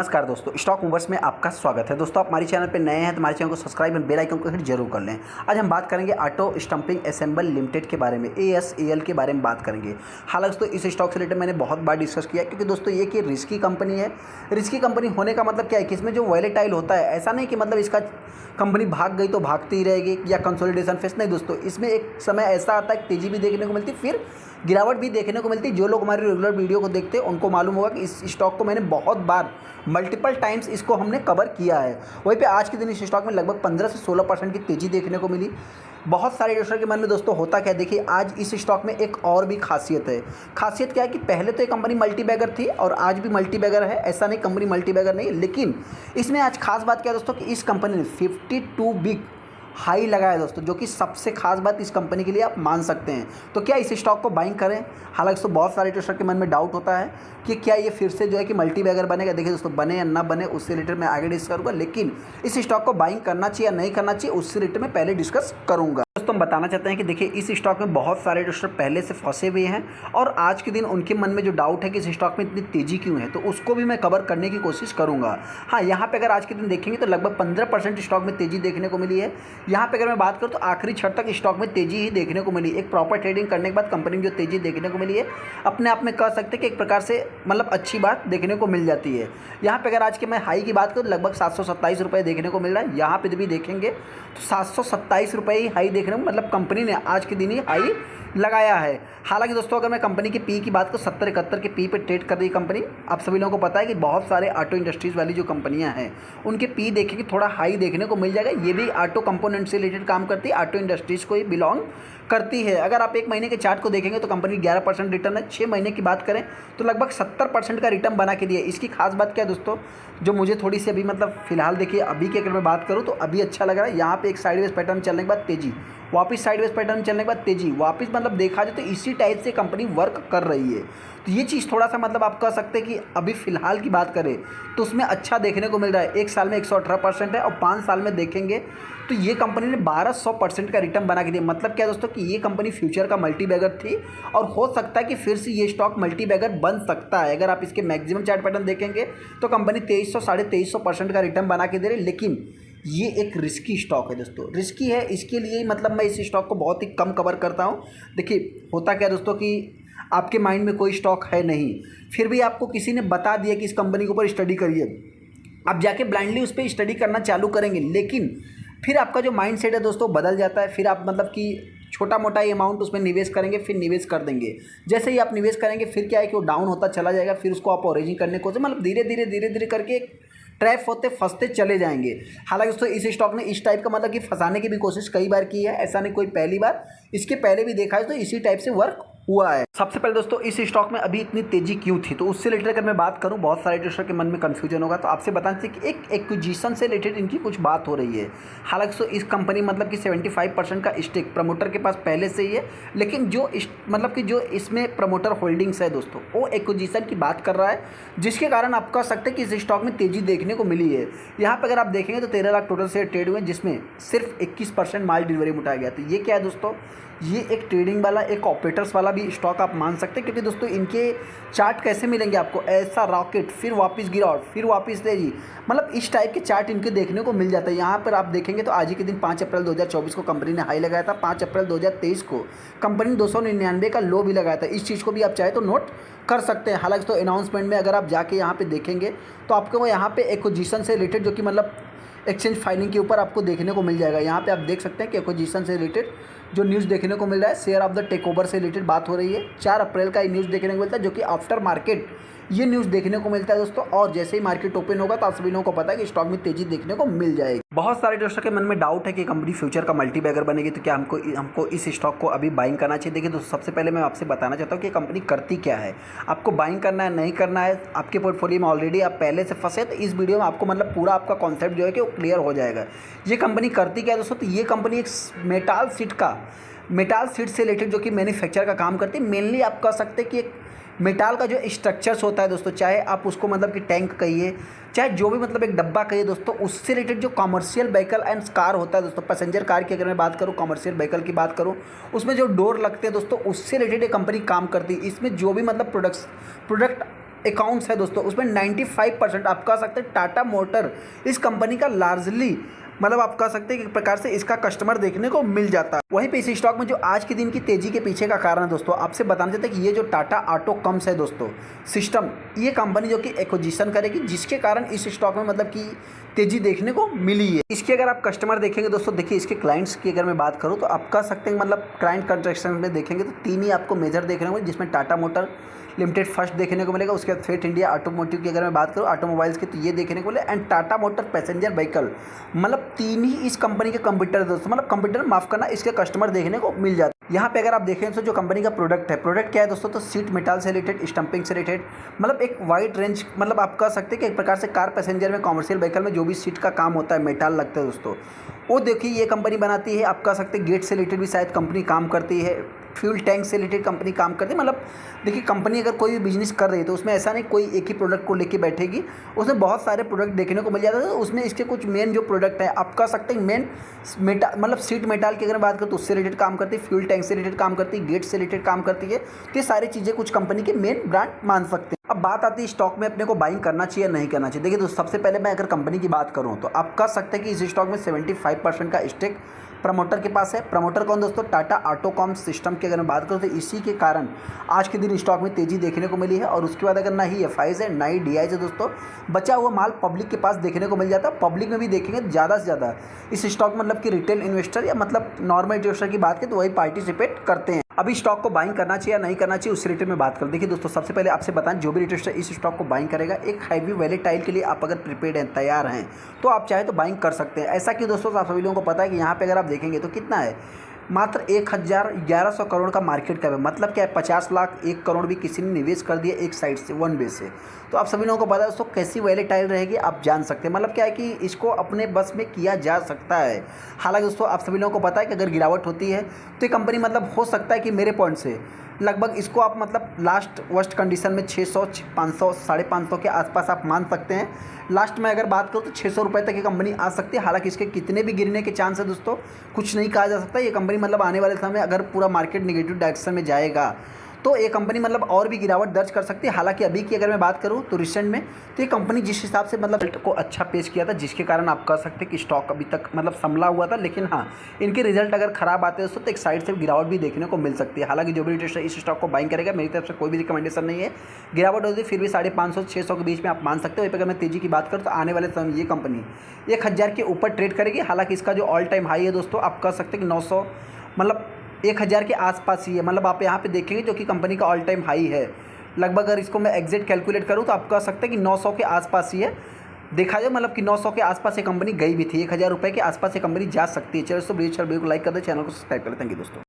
नमस्कार दोस्तों, stock movers में आपका स्वागत है। दोस्तों, आप हमारे चैनल पर नए हैं तो हमारे चैनल को सब्सक्राइब और बेल आइकन को हिट जरूर कर लें। आज हम बात करेंगे ऑटो स्टंपिंग असेंबल लिमिटेड के बारे में, ASAL के बारे में बात करेंगे। हालांकि दोस्तों इस स्टॉक से रिलेटेड मैंने बहुत बार डिस्कस किया, क्योंकि दोस्तों ये कि रिस्की कंपनी है। रिस्की कंपनी होने का मतलब क्या है कि इसमें जो वॉलेटाइल होता है, ऐसा नहीं कि मतलब इसका कंपनी भाग गई तो भागती ही रहेगी या कंसोलिडेशन फेस, नहीं दोस्तों। इसमें एक समय ऐसा आता है तेजी भी देखने को मिलती, फिर गिरावट भी देखने को मिलती। जो लोग हमारे रेगुलर वीडियो को देखते हैं उनको मालूम होगा कि इस स्टॉक को मैंने बहुत बार मल्टीपल टाइम्स इसको हमने कवर किया है। वहीं पे आज के दिन इस स्टॉक में लगभग 15 से 16% की तेज़ी देखने को मिली। बहुत सारे इन्वेस्टर के मन में दोस्तों होता क्या, देखिए आज इस स्टॉक में एक और भी खासियत है। खासियत क्या है कि पहले तो ये कंपनी मल्टी बैगर थी और आज भी मल्टी बैगर है, ऐसा नहीं कंपनी मल्टी बैगर नहीं, लेकिन इसमें आज खास बात क्या है दोस्तों कि इस कंपनी ने 52 बिग हाई लगाया दोस्तों, जो कि सबसे खास बात इस कंपनी के लिए आप मान सकते हैं। तो क्या इस स्टॉक को बाइंग करें? हालांकि तो बहुत सारे इन्वेस्टर के मन में डाउट होता है कि क्या ये फिर से जो है कि मल्टी बैगर बनेगा। देखिए दोस्तों, बने या ना बने उससे रिलेटेड मैं आगे डिस्कस करूँगा, लेकिन इस स्टॉक को बाइंग करना चाहिए या नहीं करना चाहिए उससे रिलेटेड मैं पहले डिस्कस करूँगा। दोस्तों, हम बताना चाहते हैं कि देखिए इस स्टॉक में बहुत सारे इन्वेस्टर पहले से फंसे हुए हैं और आज के दिन उनके मन में जो डाउट है कि इस स्टॉक में इतनी तेजी क्यों है, तो उसको भी मैं कवर करने की कोशिश करूँगा। हाँ, यहाँ पे अगर आज के दिन देखेंगे तो लगभग 15% स्टॉक में तेजी देखने को मिली है। यहाँ पे अगर मैं बात करूँ तो आखिरी क्षण तक स्टॉक में तेजी ही देखने को मिली। एक प्रॉपर ट्रेडिंग करने के बाद कंपनी में जो तेजी देखने को मिली है, अपने आप में कह सकते हैं कि एक प्रकार से मतलब अच्छी बात देखने को मिल जाती है। यहाँ पे अगर आज के मैं हाई की बात करूँ तो लगभग 727 रुपये देखने को मिल रहा है। यहाँ पे भी देखेंगे तो 727 रुपये ही हाई देखने को, मतलब कंपनी ने आज के दिन ही हाई लगाया है। हालांकि दोस्तों अगर मैं कंपनी के पी की बात करूँ, 70-71 के पी पे ट्रेड कर रही कंपनी। आप सभी लोगों को पता है कि बहुत सारे ऑटो इंडस्ट्रीज़ वाली जो कंपनियां हैं उनके पी देखेंगे थोड़ा हाई देखने को मिल जाएगा। ये भी ऑटो कंपोनेंट से रिलेटेड काम करती है, ऑटो इंडस्ट्रीज़ को ही बिलोंग करती है। अगर आप एक महीने के चार्ट को देखेंगे तो कंपनी 11% रिटर्न है। 6 महीने की बात करें तो लगभग 70% का रिटर्न बना के दिया। इसकी खास बात क्या है दोस्तों, जो मुझे थोड़ी सी अभी मतलब फिलहाल देखिए अभी की अगर मैं बात करूँ तो अभी अच्छा लग रहा है। यहाँ पे एक साइडवेज पैटर्न चलने के बाद तेजी, वापस साइडवेज पैटर्न चलने के बाद तेजी, वापस मतलब देखा जाए तो इसी टाइप से कंपनी वर्क कर रही है। तो ये चीज़ थोड़ा सा मतलब आप कह सकते हैं कि अभी फ़िलहाल की बात करें तो उसमें अच्छा देखने को मिल रहा है। 1 साल में 118% है और 5 साल में देखेंगे तो ये कंपनी ने 1200% का रिटर्न बना के दिया। मतलब क्या दोस्तों कि ये कंपनी फ्यूचर का मल्टी बैगर थी और हो सकता है कि फिर से ये स्टॉक मल्टी बैगर बन सकता है। अगर आप इसके मैक्सिमम चार्ट पैटर्न देखेंगे तो कंपनी 2300 2300% का रिटर्न बना के दे रही है। लेकिन ये एक रिस्की स्टॉक है दोस्तों, रिस्की है, इसके लिए मतलब मैं इस स्टॉक को बहुत ही कम कवर करता हूँ। देखिए होता क्या दोस्तों कि आपके माइंड में कोई स्टॉक है नहीं, फिर भी आपको किसी ने बता दिया कि इस कंपनी के ऊपर स्टडी करिए, आप जाके ब्लाइंडली उस पर स्टडी करना चालू करेंगे, लेकिन फिर आपका जो माइंड सेट है दोस्तों बदल जाता है। फिर आप मतलब कि छोटा मोटा अमाउंट उसमें निवेश करेंगे, फिर निवेश कर देंगे। जैसे ही आप निवेश करेंगे फिर क्या है कि वो डाउन होता चला जाएगा, फिर उसको आप ऑरेंजिंग करने को मतलब धीरे धीरे करके ट्रैप होते फंसते चले जाएंगे। हालांकि दोस्तों इस स्टॉक ने इस टाइप का मतलब कि फंसाने की भी कोशिश कई बार की है, ऐसा नहीं कोई पहली बार, इसके पहले भी देखा है तो इसी टाइप से वर्क हुआ है। सबसे पहले दोस्तों इस स्टॉक में अभी इतनी तेजी क्यों थी, तो उससे रिलेटेड अगर मैं बात करूं, बहुत सारे इन्वेस्टर के मन में कंफ्यूजन होगा, तो आपसे बताना चाहिए कि एक एक्विजिशन से रिलेटेड इनकी कुछ बात हो रही है। हालांकि तो इस कंपनी मतलब कि 75% का स्टेक प्रमोटर के पास पहले से ही है, लेकिन जो मतलब कि जो इसमें प्रमोटर होल्डिंग्स है दोस्तों वो एक्विजिशन की बात कर रहा है, जिसके कारण आप कह सकते हैं कि इस स्टॉक में तेजी देखने को मिली है। यहाँ पर अगर आप देखेंगे तो 13 लाख टोटल शेयर ट्रेड हुए, जिसमें सिर्फ 21% माल डिलीवरी में उठाया गया। तो ये क्या है दोस्तों, ये एक ट्रेडिंग वाला, एक ऑपरेटर्स वाला भी स्टॉक आप मान सकते हैं, क्योंकि दोस्तों इनके चार्ट कैसे मिलेंगे आपको, ऐसा रॉकेट फिर वापस गिरावट फिर वापस तेजी, मतलब इस टाइप के चार्ट इनके देखने को मिल जाता है। यहाँ पर आप देखेंगे तो आज ही के दिन 5 अप्रैल 2024 को कंपनी ने हाई लगाया था। 5 अप्रैल 2023 को कंपनी ने 299 का लो भी लगाया था। इस चीज़ को भी आप चाहे तो नोट कर सकते हैं। हालांकि तो अनाउंसमेंट में अगर आप जाके यहाँ पे देखेंगे तो आपको यहाँ पे एक्विजिशन से रिलेटेड जो कि मतलब एक्सचेंज फाइलिंग के ऊपर आपको देखने को मिल जाएगा। यहाँ पे आप देख सकते हैं कि एक्विजिशन से रिलेटेड जो न्यूज़ देखने को मिल रहा है, share of the take over से रिलेटेड बात हो रही है। 4 अप्रैल का ये न्यूज़ देखने को मिलता है, जो कि आफ्टर मार्केट ये न्यूज़ देखने को मिलता है दोस्तों। और जैसे ही मार्केट ओपन होगा तो आप सभी लोगों को पता है कि स्टॉक में तेजी देखने को मिल जाएगी। बहुत सारे दोस्तों के मन में डाउट है कि कंपनी फ्यूचर का मल्टी बैगर बनेगी, तो क्या हमको इस स्टॉक को अभी बाइंग करना चाहिए। देखिए दोस्तों, सबसे पहले मैं आपसे बताना चाहता हूँ कि कंपनी करती क्या है, आपको बाइंग करना है नहीं करना है। आपके पोर्टफोलियो में ऑलरेडी आप पहले से फंसे, तो इस वीडियो में आपको मतलब पूरा आपका कॉन्सेप्ट जो है कि वो क्लियर हो जाएगा। ये कंपनी करती क्या है दोस्तों, तो ये कंपनी एक मेटाल सीट से रिलेटेड जो कि मैन्युफैक्चर का काम करती है। मेनली आप कह सकते हैं कि एक मेटाल का जो स्ट्रक्चर्स होता है दोस्तों, चाहे आप उसको मतलब कि टैंक कहिए, चाहे जो भी मतलब एक डब्बा कहिए दोस्तों, उससे रिलेटेड जो कमर्शियल व्हीकल एंड कार होता है दोस्तों, पैसेंजर कार की अगर मैं बात करूँ, कमर्शियल व्हीकल की बात करूँ, उसमें जो डोर लगते हैं दोस्तों, उससे रिलेटेड ये कंपनी काम करती है। इसमें जो भी मतलब प्रोडक्ट अकाउंट्स है दोस्तों, उसमें 95% आप कह सकते हैं टाटा मोटर इस कंपनी का लार्जली मतलब आप कह सकते हैं कि एक प्रकार से इसका कस्टमर देखने को मिल जाता है। वहीं पे इस स्टॉक में जो आज के दिन की तेजी के पीछे का कारण है दोस्तों, आपसे बताना चाहते हैं कि ये जो टाटा ऑटो कम्स है दोस्तों सिस्टम, ये कंपनी जो कि एक्विजिशन करेगी, जिसके कारण इस स्टॉक में मतलब कि तेजी देखने को मिली है। इसके अगर आप कस्टमर देखेंगे दोस्तों, देखिए इसके क्लाइंट्स की अगर मैं बात करूँ तो आप कह सकते हैं मतलब क्लाइंट कंट्रैक्शन में देखेंगे तो 3 ही आपको मेजर देखने को मिले, जिसमें टाटा मोटर लिमिटेड फर्स्ट देखने को मिलेगा। उसके बाद फेट इंडिया ऑटोमोटिव की अगर मैं बात करूँ ऑटोमोबाइल्स की, तो ये देखने को मिले, and Tata motor passenger vehicle, मतलब 3 ही इस कंपनी के कंप्यूटर दोस्तों, मतलब कंप्यूटर माफ करना, इसके कस्टमर देखने को मिल जाते हैं। यहाँ पे अगर आप देखें तो जो कंपनी का प्रोडक्ट है, प्रोडक्ट क्या है दोस्तों, तो सीट मेटल से रिलेटेड, स्टंपिंग से रिलेटेड, मतलब एक वाइड रेंज, मतलब आप कह सकते हैं कि एक प्रकार से कार पैसेंजर में, कॉमर्शियल व्हीकल में जो भी सीट का काम होता है, मेटल लगता है दोस्तों, वो देखिए ये कंपनी बनाती है। आप कह सकते हैं गेट से रिलेटेड भी शायद कंपनी काम करती है, फ्यूल टैंक से रिलेटेड कंपनी काम करती है। मतलब देखिए कंपनी अगर कोई भी बिजनेस कर रही है तो उसमें ऐसा नहीं कोई एक ही प्रोडक्ट को लेके बैठेगी, उसमें बहुत सारे प्रोडक्ट देखने को मिल जाते हैं। तो उसमें इसके कुछ मेन जो प्रोडक्ट है, आप कह सकते हैं मेन मेटल, मतलब सीट मेटल की अगर बात करें तो उससे रिलेटेड काम करती है, फ्यूल टैंक से रिलेटेड काम करती है, गेट से रिलेटेड काम करती है। तो ये सारी चीज़ें कुछ कंपनी के मेन ब्रांड मान सकते हैं। अब बात आती है स्टॉक में अपने को बाइंग करना चाहिए या नहीं करना चाहिए। देखिए दोस्तों, सबसे पहले मैं अगर कंपनी की बात करूँ तो आप कह सकते हैं कि इस स्टॉक में 75% का स्टेक प्रमोटर के पास है। प्रमोटर कौन दोस्तों, टाटा ऑटोकॉम सिस्टम की अगर मैं बात करूँ तो इसी के कारण आज के दिन स्टॉक में तेजी देखने को मिली है। और उसके बाद अगर ना ही एफआईज है ना ही डीआईज है दोस्तों, बचा हुआ माल पब्लिक के पास देखने को मिल जाता है। पब्लिक में भी देखेंगे ज़्यादा से ज़्यादा इस स्टॉक मतलब कि रिटेल इन्वेस्टर या मतलब नॉर्मल इन्वेस्टर की बात करें तो वही पार्टिसिपेट करते हैं। अभी स्टॉक को बाइंग करना चाहिए या नहीं करना चाहिए, उस रिलेटेड में बात करें। देखिए दोस्तों, सबसे पहले आपसे बताएं, जो भी इन्वेस्टर इस स्टॉक को बाइंग करेगा, एक हैवी वैलेटाइल के लिए आप अगर प्रिपेयर्ड हैं, तैयार हैं, तो आप चाहे तो बाइंग कर सकते हैं। ऐसा कि दोस्तों आप सभी लोगों को पता है कि यहाँ पे अगर आप देखेंगे तो कितना है, मात्र 1100 करोड़ का मार्केट कैप है। मतलब क्या है, 50 लाख 1 करोड़ भी किसी ने निवेश कर दिया एक साइड से, वन वे से। तो आप सभी लोगों को पता है दोस्तों कैसी वैलेटाइल रहेगी, आप जान सकते हैं। मतलब क्या है कि इसको अपने बस में किया जा सकता है। हालांकि दोस्तों आप सभी लोगों को पता है कि अगर गिरावट होती है तो ये कंपनी मतलब हो सकता है कि मेरे पॉइंट से लगभग इसको आप मतलब लास्ट वर्स्ट कंडीशन में 600, 500, 550 के आसपास आप मान सकते हैं। लास्ट में अगर बात करूँ तो 600 रुपये तक ये कंपनी आ सकती है। हालांकि इसके कितने भी गिरने के चांस है दोस्तों, कुछ नहीं कहा जा सकता। ये कंपनी मतलब आने वाले समय अगर पूरा मार्केट निगेटिव डायरेक्शन में जाएगा तो ये कंपनी मतलब और भी गिरावट दर्ज कर सकती है। हालांकि अभी की अगर मैं बात करूं तो रिसेंट में तो ये कंपनी जिस हिसाब से मतलब को अच्छा पेश किया था, जिसके कारण आप कह सकते हैं कि स्टॉक अभी तक मतलब संभला हुआ था। लेकिन हाँ, इनके रिजल्ट अगर खराब आते हैं तो एक साइड से गिरावट भी देखने को मिल सकती है। हालांकि जो भी इन्वेस्टर इस स्टॉक को बाइंग करेगा, मेरी तरफ से कोई भी रिकमेंडेशन नहीं है। गिरावट होती है फिर भी 550-600 के बीच में आप मान सकते हो। अगर मैं तेजी की बात करूँ तो आने वाले समय ये कंपनी 1000 के ऊपर ट्रेड करेगी। हालांकि इसका जो ऑल टाइम हाई है दोस्तों, आप कह सकते हैं कि 900 मतलब 1000 के आसपास ही है। मतलब आप यहाँ पे देखेंगे जो कि कंपनी का ऑल टाइम हाई है। लगभग अगर इसको मैं एग्जैक्ट कैलकुलेट करूँ तो आप कह सकते हैं कि 900 के आसपास ही है। देखा जाए मतलब कि 900 के आसपास ये कंपनी गई भी थी, 1000 रुपये के आसपास ये कंपनी जा सकती है। चलो दोस्तों, वीडियो को लाइक कर दे, चैनल को सब्सक्राइब करें। थैंक यू दोस्तों।